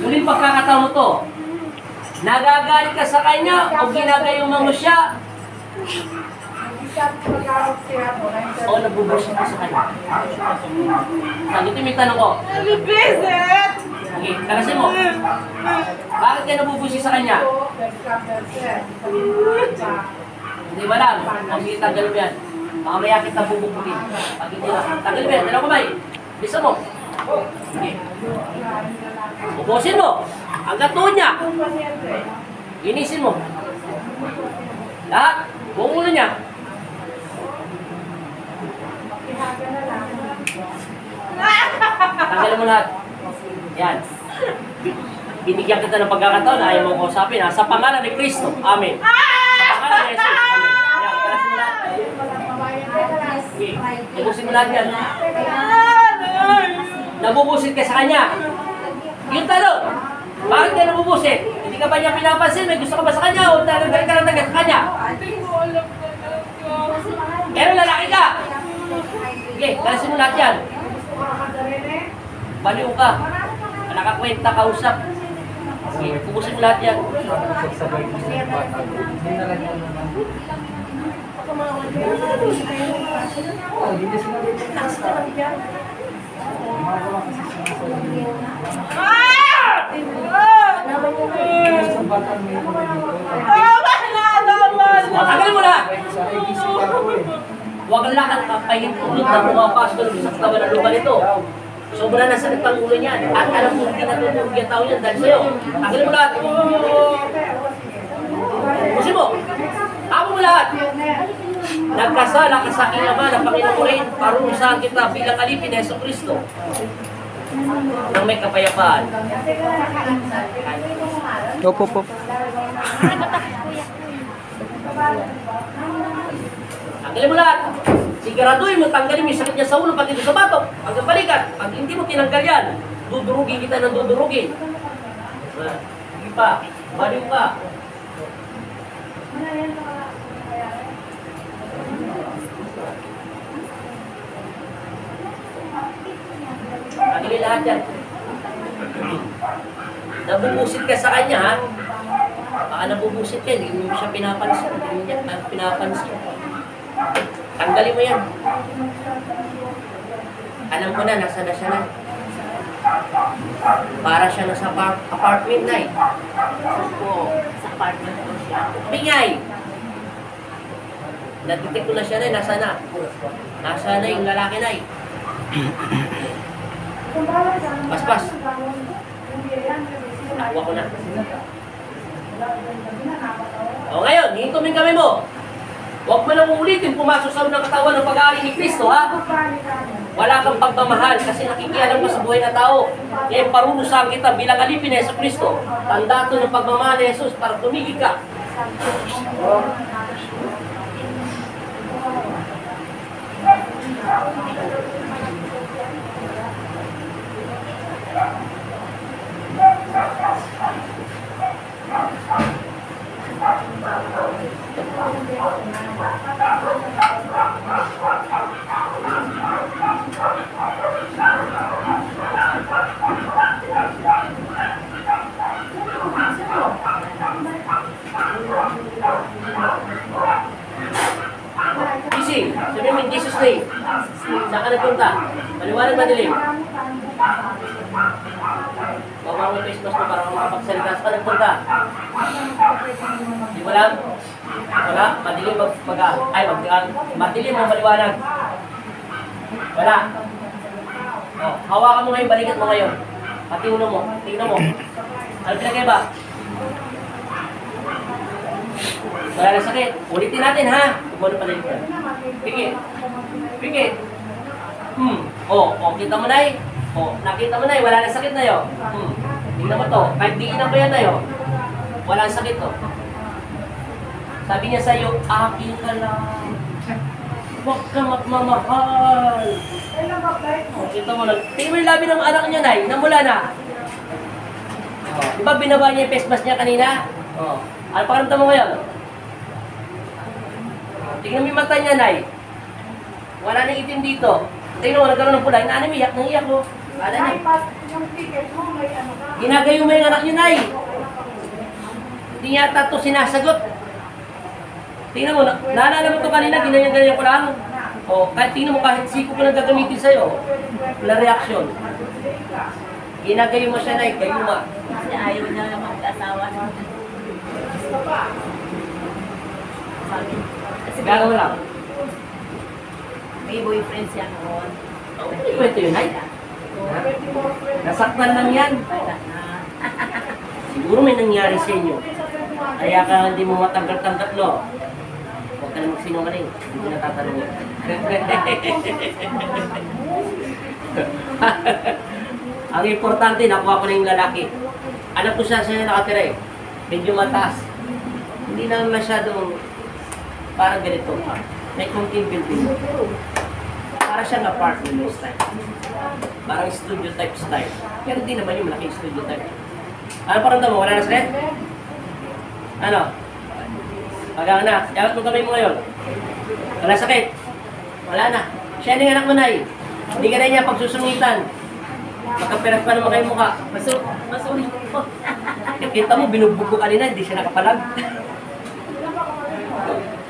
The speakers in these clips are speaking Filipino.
Muling pagkakataon mo to. Nagagalit ka sa kanya o ginagayuman mo siya? O nabubusin ka sa kanya? Ito yung tanong ko. Bisit! Okay, kalasin mo. Bakit ka nabubusin sa kanya? Hindi ba lang? Ang sige, tanggal mo yan. Mamaya kita bubukutin. Pag hindi lang. Tanggal mo yan. Dalaw kamay. Bisa mo. Okay. Ubusin mo. Hanggang tuhod niya. Inisin mo. Lahat. Buong ulo niya. Tanggalin mo lahat. Yan. Binigyan kita ng pagkakataon na ayaw mong kausapin. Ha? Sa pangalan ni Kristo. Amen. Sa pangalan ni Jesus. Amen. Yan. Kalasin mo lahat. Okay. Ubusin mo lahat yan. Nabubusit ka sa kanya. Yung tanong, bakit ka nabubusit? Hindi ka ba niya pinapansin? May gusto ka ba sa kanya? O talagang ka lang sa kanya? Pero lalaki ka. Okay, kalasin mo lahat yan. Baliw ka. Nakakwenta, kausap. Okay, ubusin mo lahat yan. Tagalin mo na! Huwag lang ang kapayin tulad ng mga pastor sa katawan ng lupa nito. Sobra na sakit ang ulo niyan. At alam mo, hindi natutulog yung tao yan dahil sa'yo. Tagalin mo lahat. Pusin mo. Tama mo lahat. Nagkasala ka sa aking Ama ng Panginoon ko rin. Parurusahan kita bilang alipin ni Yesu Kristo. Nang may kapayapaan. Opo. Tanggalin mo lahat. Siguraduhin mo, tanggalin mo yung sakit niya sa ulo, pati sa batok. Hanggang balikan. Pag hindi mo tinanggal yan, dudurugin kita ng dudurugin. Hindi pa. Baliw ka. Tanggalin lahat yan. Nabubusit ka sa kanya, ha? Baka nabubusit ka, hindi mo siya pinapansin. Hindi mo niya pinapansin. Tanggalin mo yan. Alam ko na, nasa na siya na. Para siya nasa apartment na eh. Oo, sa apartment ko siya. Bingay! Natitik ko na siya na eh, nasa na. Nasa na yung lalaki na eh. Paspas. Nakuha ko na. O ngayon, hintumin kami mo. Huwag mo nang uulitin, pumasok sa unang katawan ng pag-aari ni Kristo, ha? Wala kang pagmamahal kasi nakikialam mo sa buhay na tao. Kaya parurusahan kita bilang alipin ni Yesu Kristo. Tanda ito ng pagmamahal ni Jesus para tumigil ka. Gising, sabihin mo in Jesus' name. Saan ka nagpunta? Maliwanag madilim. Baba mo yung face mask mo para makapagsalita. Saan ka nagpunta? Di mo lang? Wala? Madilim madilim o maliwanag? Wala? O, hawakan mo ngayon, balikat mo ngayon. Pati ulo mo, tingnan mo. Ano pinagay ba? Wala na sakit. Ulitin natin, ha? Kumano pala ito. Pikit. Kita mo na eh. Nakita mo na eh. Wala na sakit na yun. Tingnan mo to. Kahit diinan ko yan na yun. Wala na sakit to. Sabi niya sa'yo, akin ka lang. Huwag ka magmamahal. Kita mo lang. Tingnan mo yung labi ng anak niya, Nay. Namula na. Di ba binaba niya yung face mask niya kanina? Ano pakiramdam mo ngayon? Tingnan mo yung mata niya, Nay. Wala nang itim dito. Tingnan mo, nagkaroon ng pula. Inaanimiyak, nang iyak mo. Wala na. Ginagayo mo yung anak niyo, Nay. Hindi yata ito sinasagot. Tingnan mo, naalala mo ito kanina, ginanyan-ganyan ko lang. O, kahit tingnan mo, kahit siko ko na gagamitin sa'yo, wala reaksyon. Ginagayo mo siya, Nay, gayo mo. Kasi ayaw niya mag-asawa. Kasi Gagawa lang. may boyfriend siya noon. Ano kwento yun, Nay? Nasaktan lang yan. Siguro may nangyari sa inyo. Kaya ka hindi mo matanggal-tanggal, no? Huwag ka na magsinungaling. Hindi na tatanungin. Ang importante, nakuha ko na yung lalaki. Alam ko siya nakatira eh. Medyo mataas. Hindi na masyadong parang ganito. May konting building. Para siyang apartment style. Parang studio type style. Pero hindi naman yung malaking studio type. Ano parang mo? Wala na sakit? Ano? Magang na. Yawat mo kamay mo ngayon. Wala sakit? Wala na. Siya yung anak mo, Nay. Hindi ka na niya pagsusungitan. Magkaperas pa naman kayo mukha. Masulit po. Kita mo, binugbog ko kanina, hindi siya nakapalag.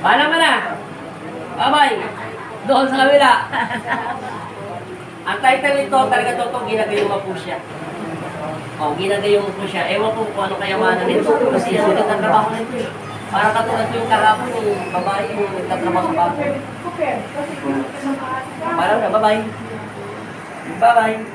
Paano mo na? Bye-bye. Doon sa kabila. Ang title nito, talaga ito, ginagayong mo po siya. O, ginagayong mo po siya. Ewan ko kung ano kayamanan nito. Kasi sulit ang trabaho nito eh. Para katulad yung karapon yung babae yung nagtatrabaho sa bago. Parang na, bye-bye. Bye-bye.